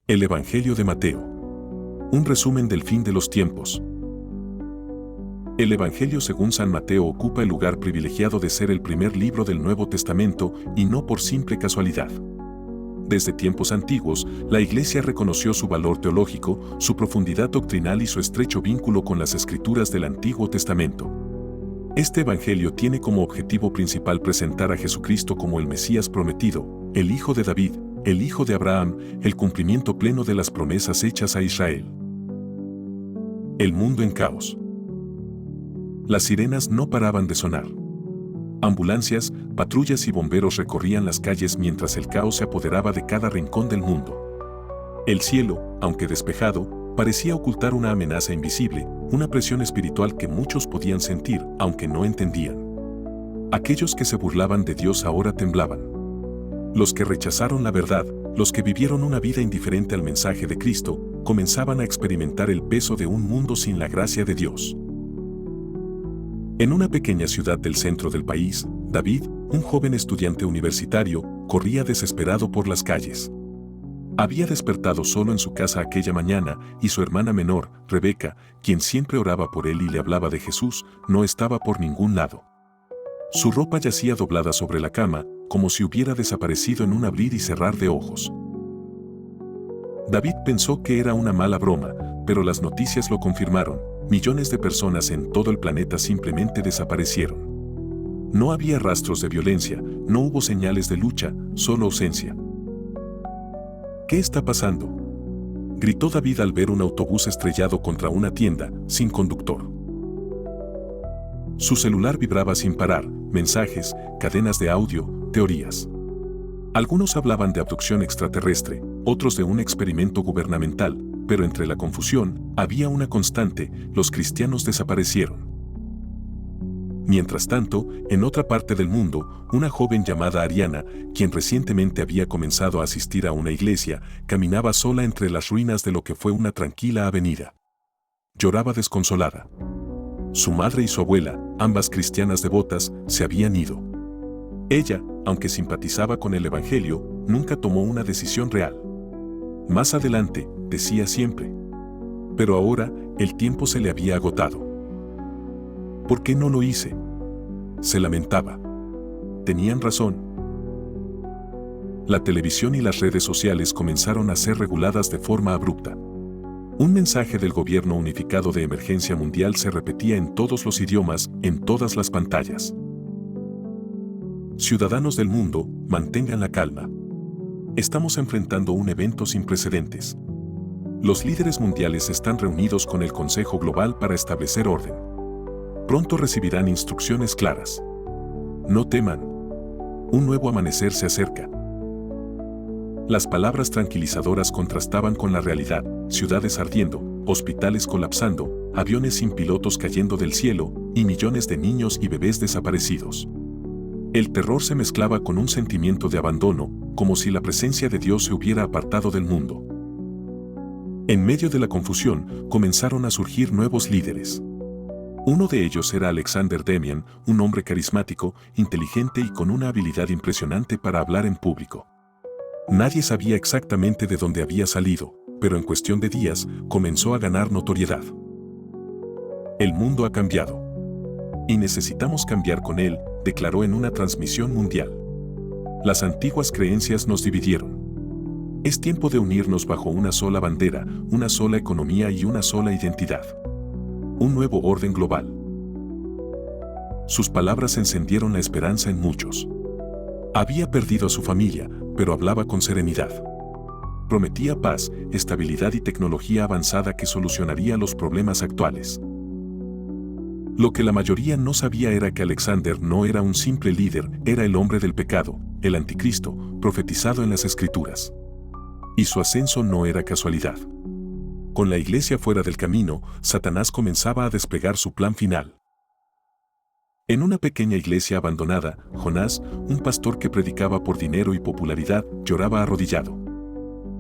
El Evangelio de Mateo. Un resumen del fin de los tiempos. El Evangelio según San Mateo ocupa el lugar privilegiado de ser el primer libro del Nuevo Testamento y no por simple casualidad. Desde tiempos antiguos, la Iglesia reconoció su valor teológico, su profundidad doctrinal y su estrecho vínculo con las Escrituras del Antiguo Testamento. Este Evangelio tiene como objetivo principal presentar a Jesucristo como el Mesías prometido, el Hijo de David, el Hijo de Abraham, el cumplimiento pleno de las promesas hechas a Israel. El mundo en caos. Las sirenas no paraban de sonar. Ambulancias, patrullas y bomberos recorrían las calles mientras el caos se apoderaba de cada rincón del mundo. El cielo, aunque despejado, parecía ocultar una amenaza invisible, una presión espiritual que muchos podían sentir, aunque no entendían. Aquellos que se burlaban de Dios ahora temblaban. Los que rechazaron la verdad, los que vivieron una vida indiferente al mensaje de Cristo, comenzaban a experimentar el peso de un mundo sin la gracia de Dios. En una pequeña ciudad del centro del país, David, un joven estudiante universitario, corría desesperado por las calles. Había despertado solo en su casa aquella mañana y su hermana menor, Rebeca, quien siempre oraba por él y le hablaba de Jesús, no estaba por ningún lado. Su ropa yacía doblada sobre la cama, como si hubiera desaparecido en un abrir y cerrar de ojos. David pensó que era una mala broma, pero las noticias lo confirmaron. Millones de personas en todo el planeta simplemente desaparecieron. No había rastros de violencia, no hubo señales de lucha, solo ausencia. ¿Qué está pasando?, gritó David al ver un autobús estrellado contra una tienda, sin conductor. Su celular vibraba sin parar, mensajes, cadenas de audio, teorías. Algunos hablaban de abducción extraterrestre, otros de un experimento gubernamental, pero entre la confusión, había una constante: los cristianos desaparecieron. Mientras tanto, en otra parte del mundo, una joven llamada Ariana, quien recientemente había comenzado a asistir a una iglesia, caminaba sola entre las ruinas de lo que fue una tranquila avenida. Lloraba desconsolada. Su madre y su abuela, ambas cristianas devotas, se habían ido. Ella, aunque simpatizaba con el Evangelio, nunca tomó una decisión real. Más adelante, decía siempre. Pero ahora, el tiempo se le había agotado. ¿Por qué no lo hice?, se lamentaba. Tenían razón. La televisión y las redes sociales comenzaron a ser reguladas de forma abrupta. Un mensaje del gobierno unificado de emergencia mundial se repetía en todos los idiomas, en todas las pantallas. Ciudadanos del mundo, mantengan la calma. Estamos enfrentando un evento sin precedentes. Los líderes mundiales están reunidos con el Consejo Global para establecer orden. Pronto recibirán instrucciones claras. No teman. Un nuevo amanecer se acerca. Las palabras tranquilizadoras contrastaban con la realidad: ciudades ardiendo, hospitales colapsando, aviones sin pilotos cayendo del cielo, y millones de niños y bebés desaparecidos. El terror se mezclaba con un sentimiento de abandono, como si la presencia de Dios se hubiera apartado del mundo. En medio de la confusión, comenzaron a surgir nuevos líderes. Uno de ellos era Alexander Demian, un hombre carismático, inteligente y con una habilidad impresionante para hablar en público. Nadie sabía exactamente de dónde había salido, pero en cuestión de días comenzó a ganar notoriedad. El mundo ha cambiado. Y necesitamos cambiar con él, declaró en una transmisión mundial. Las antiguas creencias nos dividieron. Es tiempo de unirnos bajo una sola bandera, una sola economía y una sola identidad. Un nuevo orden global. Sus palabras encendieron la esperanza en muchos. Había perdido a su familia, pero hablaba con serenidad. Prometía paz, estabilidad y tecnología avanzada que solucionaría los problemas actuales. Lo que la mayoría no sabía era que Alexander no era un simple líder, era el hombre del pecado, el anticristo, profetizado en las Escrituras. Y su ascenso no era casualidad. Con la iglesia fuera del camino, Satanás comenzaba a desplegar su plan final. En una pequeña iglesia abandonada, Jonás, un pastor que predicaba por dinero y popularidad, lloraba arrodillado.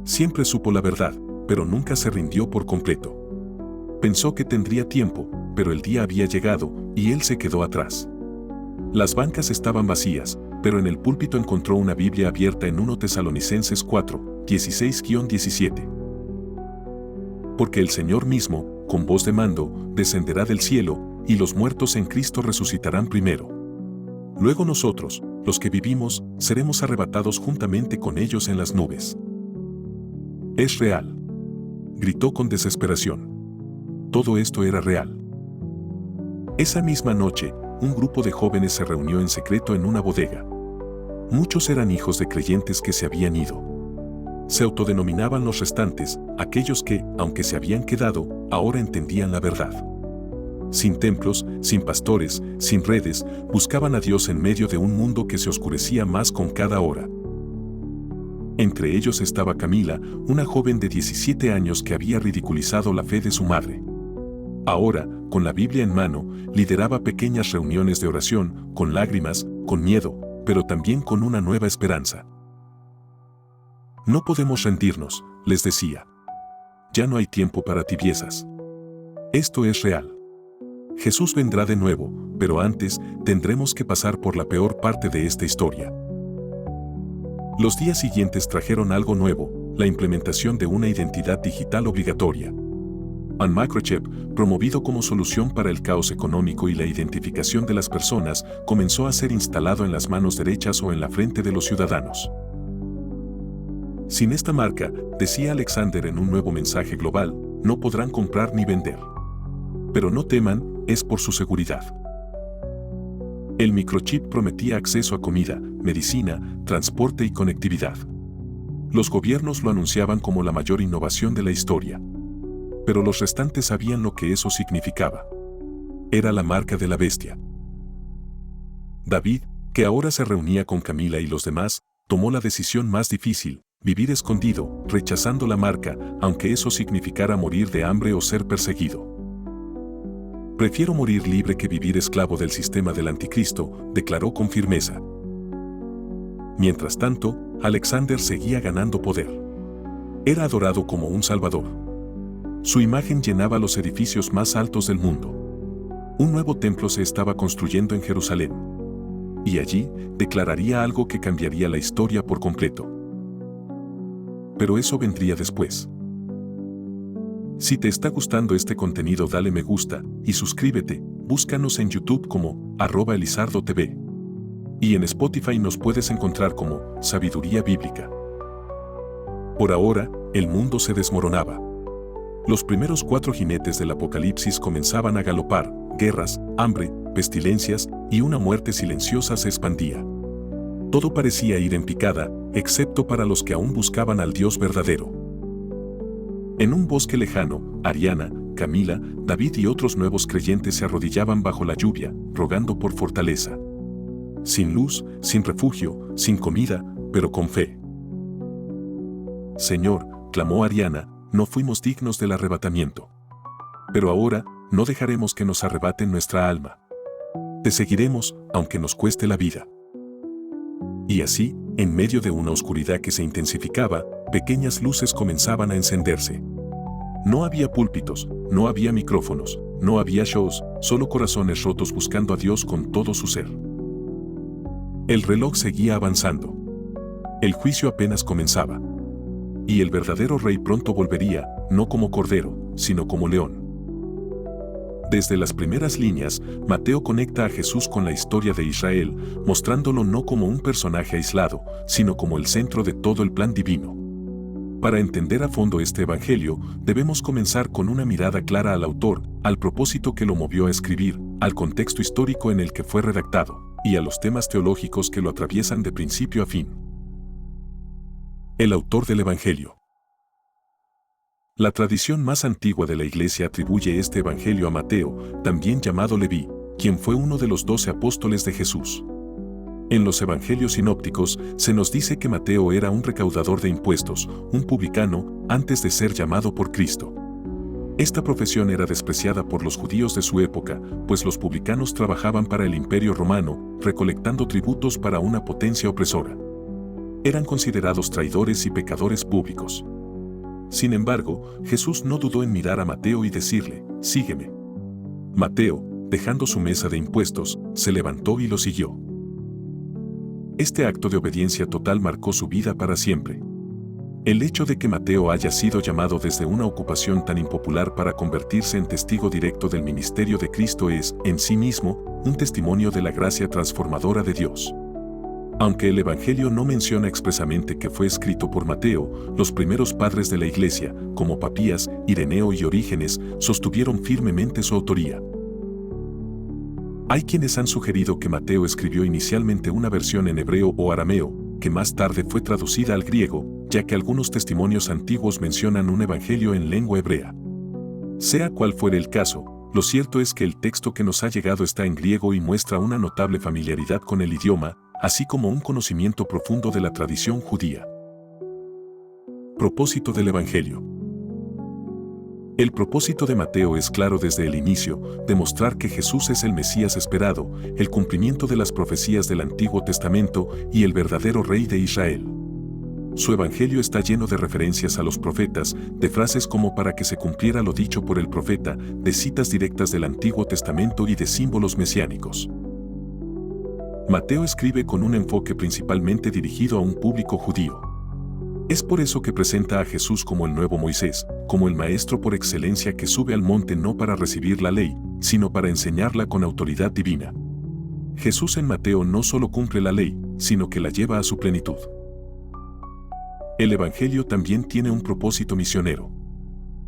Siempre supo la verdad, pero nunca se rindió por completo. Pensó que tendría tiempo, pero el día había llegado, y él se quedó atrás. Las bancas estaban vacías, pero en el púlpito encontró una Biblia abierta en 1 Tesalonicenses 4, 16-17. Porque el Señor mismo, con voz de mando, descenderá del cielo, y los muertos en Cristo resucitarán primero. Luego nosotros, los que vivimos, seremos arrebatados juntamente con ellos en las nubes. Es real. Gritó con desesperación. Todo esto era real. Esa misma noche, un grupo de jóvenes se reunió en secreto en una bodega. Muchos eran hijos de creyentes que se habían ido. Se autodenominaban los restantes, aquellos que, aunque se habían quedado, ahora entendían la verdad. Sin templos, sin pastores, sin redes, buscaban a Dios en medio de un mundo que se oscurecía más con cada hora. Entre ellos estaba Camila, una joven de 17 años que había ridiculizado la fe de su madre. Ahora, con la Biblia en mano, lideraba pequeñas reuniones de oración, con lágrimas, con miedo, pero también con una nueva esperanza. No podemos rendirnos, les decía. Ya no hay tiempo para tibiezas. Esto es real. Jesús vendrá de nuevo, pero antes tendremos que pasar por la peor parte de esta historia. Los días siguientes trajeron algo nuevo, la implementación de una identidad digital obligatoria. Un microchip, promovido como solución para el caos económico y la identificación de las personas, comenzó a ser instalado en las manos derechas o en la frente de los ciudadanos. Sin esta marca, decía Alexander en un nuevo mensaje global, no podrán comprar ni vender. Pero no teman, es por su seguridad. El microchip prometía acceso a comida, medicina, transporte y conectividad. Los gobiernos lo anunciaban como la mayor innovación de la historia. Pero los restantes sabían lo que eso significaba. Era la marca de la bestia. David, que ahora se reunía con Camila y los demás, tomó la decisión más difícil, vivir escondido, rechazando la marca, aunque eso significara morir de hambre o ser perseguido. Prefiero morir libre que vivir esclavo del sistema del anticristo, declaró con firmeza. Mientras tanto, Alexander seguía ganando poder. Era adorado como un salvador. Su imagen llenaba los edificios más altos del mundo. Un nuevo templo se estaba construyendo en Jerusalén. Y allí, declararía algo que cambiaría la historia por completo. Pero eso vendría después. Si te está gustando este contenido, dale me gusta y suscríbete. Búscanos en YouTube como @elizardotv. Y en Spotify nos puedes encontrar como Sabiduría Bíblica. Por ahora, el mundo se desmoronaba. Los primeros 4 jinetes del Apocalipsis comenzaban a galopar, guerras, hambre, pestilencias y una muerte silenciosa se expandía. Todo parecía ir en picada, excepto para los que aún buscaban al Dios verdadero. En un bosque lejano, Ariana, Camila, David y otros nuevos creyentes se arrodillaban bajo la lluvia, rogando por fortaleza. Sin luz, sin refugio, sin comida, pero con fe. Señor, clamó Ariana, no fuimos dignos del arrebatamiento. Pero ahora, no dejaremos que nos arrebaten nuestra alma. Te seguiremos, aunque nos cueste la vida. Y así, en medio de una oscuridad que se intensificaba, pequeñas luces comenzaban a encenderse. No había púlpitos, no había micrófonos, no había shows, solo corazones rotos buscando a Dios con todo su ser. El reloj seguía avanzando. El juicio apenas comenzaba. Y el verdadero rey pronto volvería, no como cordero, sino como león. Desde las primeras líneas, Mateo conecta a Jesús con la historia de Israel, mostrándolo no como un personaje aislado, sino como el centro de todo el plan divino. Para entender a fondo este evangelio, debemos comenzar con una mirada clara al autor, al propósito que lo movió a escribir, al contexto histórico en el que fue redactado, y a los temas teológicos que lo atraviesan de principio a fin. El autor del evangelio. La tradición más antigua de la Iglesia atribuye este evangelio a Mateo, también llamado Leví, quien fue uno de los 12 apóstoles de Jesús. En los evangelios sinópticos se nos dice que Mateo era un recaudador de impuestos, un publicano, antes de ser llamado por Cristo. Esta profesión era despreciada por los judíos de su época, pues los publicanos trabajaban para el Imperio Romano, recolectando tributos para una potencia opresora. Eran considerados traidores y pecadores públicos. Sin embargo, Jesús no dudó en mirar a Mateo y decirle, «Sígueme». Mateo, dejando su mesa de impuestos, se levantó y lo siguió. Este acto de obediencia total marcó su vida para siempre. El hecho de que Mateo haya sido llamado desde una ocupación tan impopular para convertirse en testigo directo del ministerio de Cristo es, en sí mismo, un testimonio de la gracia transformadora de Dios. Aunque el Evangelio no menciona expresamente que fue escrito por Mateo, los primeros padres de la Iglesia, como Papías, Ireneo y Orígenes, sostuvieron firmemente su autoría. Hay quienes han sugerido que Mateo escribió inicialmente una versión en hebreo o arameo, que más tarde fue traducida al griego, ya que algunos testimonios antiguos mencionan un evangelio en lengua hebrea. Sea cual fuere el caso, lo cierto es que el texto que nos ha llegado está en griego y muestra una notable familiaridad con el idioma, así como un conocimiento profundo de la tradición judía. Propósito del Evangelio. El propósito de Mateo es claro desde el inicio, demostrar que Jesús es el Mesías esperado, el cumplimiento de las profecías del Antiguo Testamento y el verdadero Rey de Israel. Su Evangelio está lleno de referencias a los profetas, de frases como para que se cumpliera lo dicho por el profeta, de citas directas del Antiguo Testamento y de símbolos mesiánicos. Mateo escribe con un enfoque principalmente dirigido a un público judío. Es por eso que presenta a Jesús como el nuevo Moisés, como el maestro por excelencia que sube al monte no para recibir la ley, sino para enseñarla con autoridad divina. Jesús en Mateo no solo cumple la ley, sino que la lleva a su plenitud. El Evangelio también tiene un propósito misionero.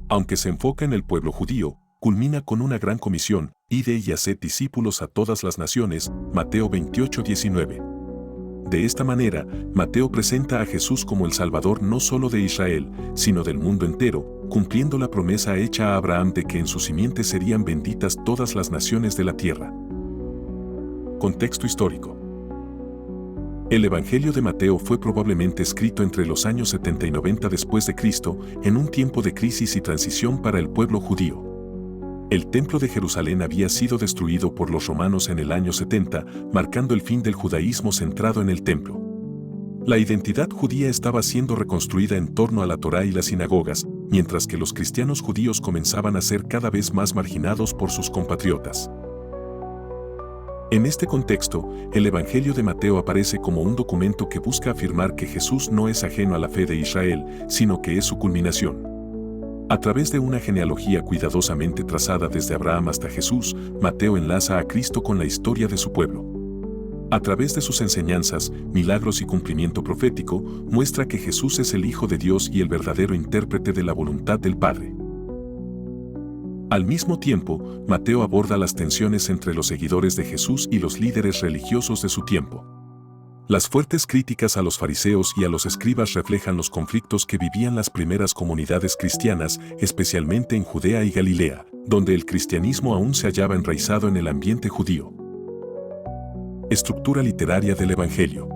Aunque se enfoca en el pueblo judío, culmina con una gran comisión: id y haced discípulos a todas las naciones, Mateo 28:19. De esta manera, Mateo presenta a Jesús como el Salvador no solo de Israel, sino del mundo entero, cumpliendo la promesa hecha a Abraham de que en su simiente serían benditas todas las naciones de la tierra. Contexto histórico. El Evangelio de Mateo fue probablemente escrito entre los años 70 y 90 después de Cristo, en un tiempo de crisis y transición para el pueblo judío. El templo de Jerusalén había sido destruido por los romanos en el año 70, marcando el fin del judaísmo centrado en el templo. La identidad judía estaba siendo reconstruida en torno a la Torá y las sinagogas, mientras que los cristianos judíos comenzaban a ser cada vez más marginados por sus compatriotas. En este contexto, el Evangelio de Mateo aparece como un documento que busca afirmar que Jesús no es ajeno a la fe de Israel, sino que es su culminación. A través de una genealogía cuidadosamente trazada desde Abraham hasta Jesús, Mateo enlaza a Cristo con la historia de su pueblo. A través de sus enseñanzas, milagros y cumplimiento profético, muestra que Jesús es el Hijo de Dios y el verdadero intérprete de la voluntad del Padre. Al mismo tiempo, Mateo aborda las tensiones entre los seguidores de Jesús y los líderes religiosos de su tiempo. Las fuertes críticas a los fariseos y a los escribas reflejan los conflictos que vivían las primeras comunidades cristianas, especialmente en Judea y Galilea, donde el cristianismo aún se hallaba enraizado en el ambiente judío. Estructura literaria del Evangelio.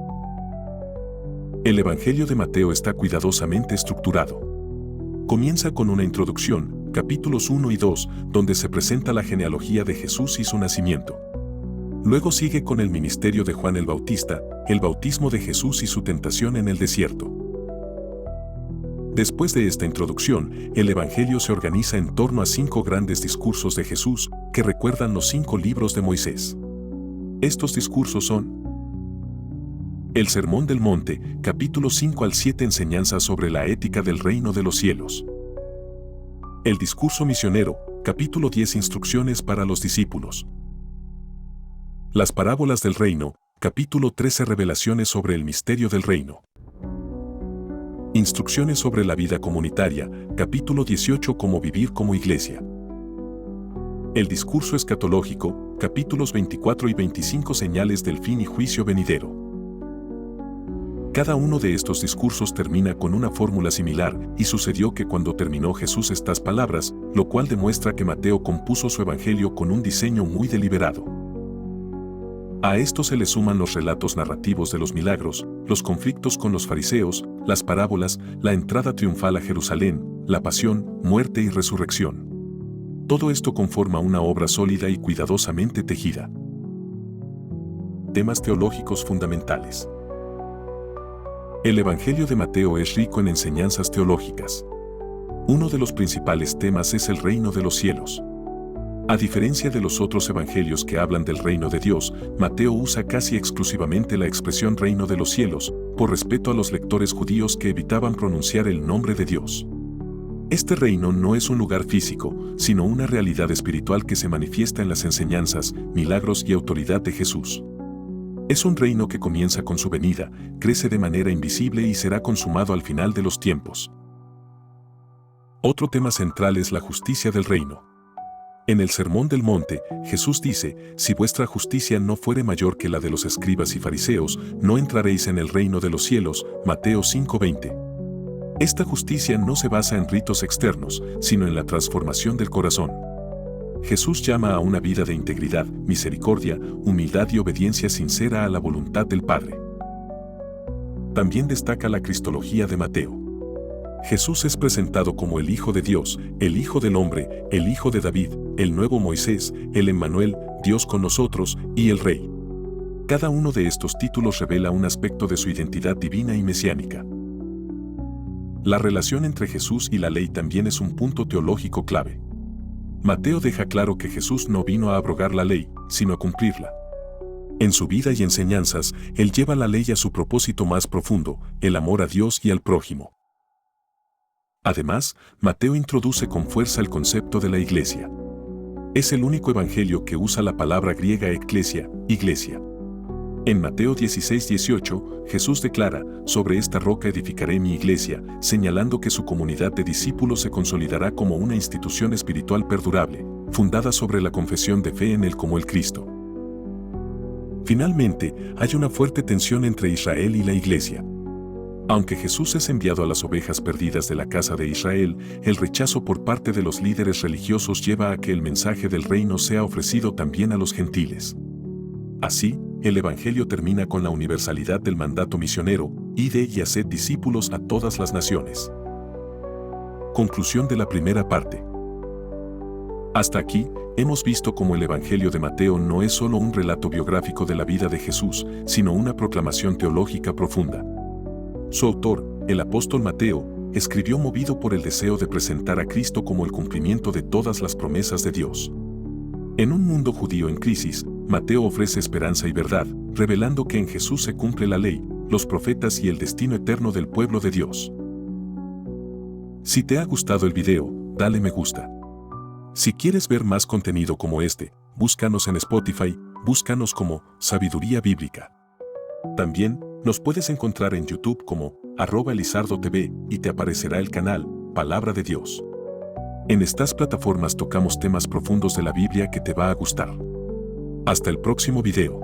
El Evangelio de Mateo está cuidadosamente estructurado. Comienza con una introducción, capítulos 1 y 2, donde se presenta la genealogía de Jesús y su nacimiento. Luego sigue con el ministerio de Juan el Bautista, el bautismo de Jesús y su tentación en el desierto. Después de esta introducción, el Evangelio se organiza en torno a 5 grandes discursos de Jesús, que recuerdan los 5 libros de Moisés. Estos discursos son: el Sermón del Monte, capítulos 5 al 7, enseñanzas sobre la ética del reino de los cielos. El discurso misionero, capítulo 10, instrucciones para los discípulos. Las parábolas del reino, capítulo 13, revelaciones sobre el misterio del reino. Instrucciones sobre la vida comunitaria, capítulo 18, cómo vivir como iglesia. El discurso escatológico, capítulos 24 y 25, señales del fin y juicio venidero. Cada uno de estos discursos termina con una fórmula similar, y sucedió que cuando terminó Jesús estas palabras, lo cual demuestra que Mateo compuso su evangelio con un diseño muy deliberado. A esto se le suman los relatos narrativos de los milagros, los conflictos con los fariseos, las parábolas, la entrada triunfal a Jerusalén, la pasión, muerte y resurrección. Todo esto conforma una obra sólida y cuidadosamente tejida. Temas teológicos fundamentales. El Evangelio de Mateo es rico en enseñanzas teológicas. Uno de los principales temas es el reino de los cielos. A diferencia de los otros evangelios que hablan del reino de Dios, Mateo usa casi exclusivamente la expresión reino de los cielos, por respeto a los lectores judíos que evitaban pronunciar el nombre de Dios. Este reino no es un lugar físico, sino una realidad espiritual que se manifiesta en las enseñanzas, milagros y autoridad de Jesús. Es un reino que comienza con su venida, crece de manera invisible y será consumado al final de los tiempos. Otro tema central es la justicia del reino. En el Sermón del Monte, Jesús dice: si vuestra justicia no fuere mayor que la de los escribas y fariseos, no entraréis en el reino de los cielos. Mateo 5:20. Esta justicia no se basa en ritos externos, sino en la transformación del corazón. Jesús llama a una vida de integridad, misericordia, humildad y obediencia sincera a la voluntad del Padre. También destaca la cristología de Mateo. Jesús es presentado como el Hijo de Dios, el Hijo del Hombre, el Hijo de David, el nuevo Moisés, el Emmanuel, Dios con nosotros, y el Rey. Cada uno de estos títulos revela un aspecto de su identidad divina y mesiánica. La relación entre Jesús y la ley también es un punto teológico clave. Mateo deja claro que Jesús no vino a abrogar la ley, sino a cumplirla. En su vida y enseñanzas, él lleva la ley a su propósito más profundo, el amor a Dios y al prójimo. Además, Mateo introduce con fuerza el concepto de la iglesia. Es el único evangelio que usa la palabra griega eklesia, iglesia. En Mateo 16:18, Jesús declara: sobre esta roca edificaré mi iglesia, señalando que su comunidad de discípulos se consolidará como una institución espiritual perdurable, fundada sobre la confesión de fe en Él como el Cristo. Finalmente, hay una fuerte tensión entre Israel y la iglesia. Aunque Jesús es enviado a las ovejas perdidas de la casa de Israel, el rechazo por parte de los líderes religiosos lleva a que el mensaje del reino sea ofrecido también a los gentiles. Así, el Evangelio termina con la universalidad del mandato misionero: id y haced discípulos a todas las naciones. Conclusión de la primera parte. Hasta aquí, hemos visto cómo el Evangelio de Mateo no es solo un relato biográfico de la vida de Jesús, sino una proclamación teológica profunda. Su autor, el apóstol Mateo, escribió movido por el deseo de presentar a Cristo como el cumplimiento de todas las promesas de Dios. En un mundo judío en crisis, Mateo ofrece esperanza y verdad, revelando que en Jesús se cumple la ley, los profetas y el destino eterno del pueblo de Dios. Si te ha gustado el video, dale me gusta. Si quieres ver más contenido como este, búscanos en Spotify, búscanos como Sabiduría Bíblica. También nos puedes encontrar en YouTube como @elizardotv y te aparecerá el canal Palabra de Dios. En estas plataformas tocamos temas profundos de la Biblia que te va a gustar. Hasta el próximo video.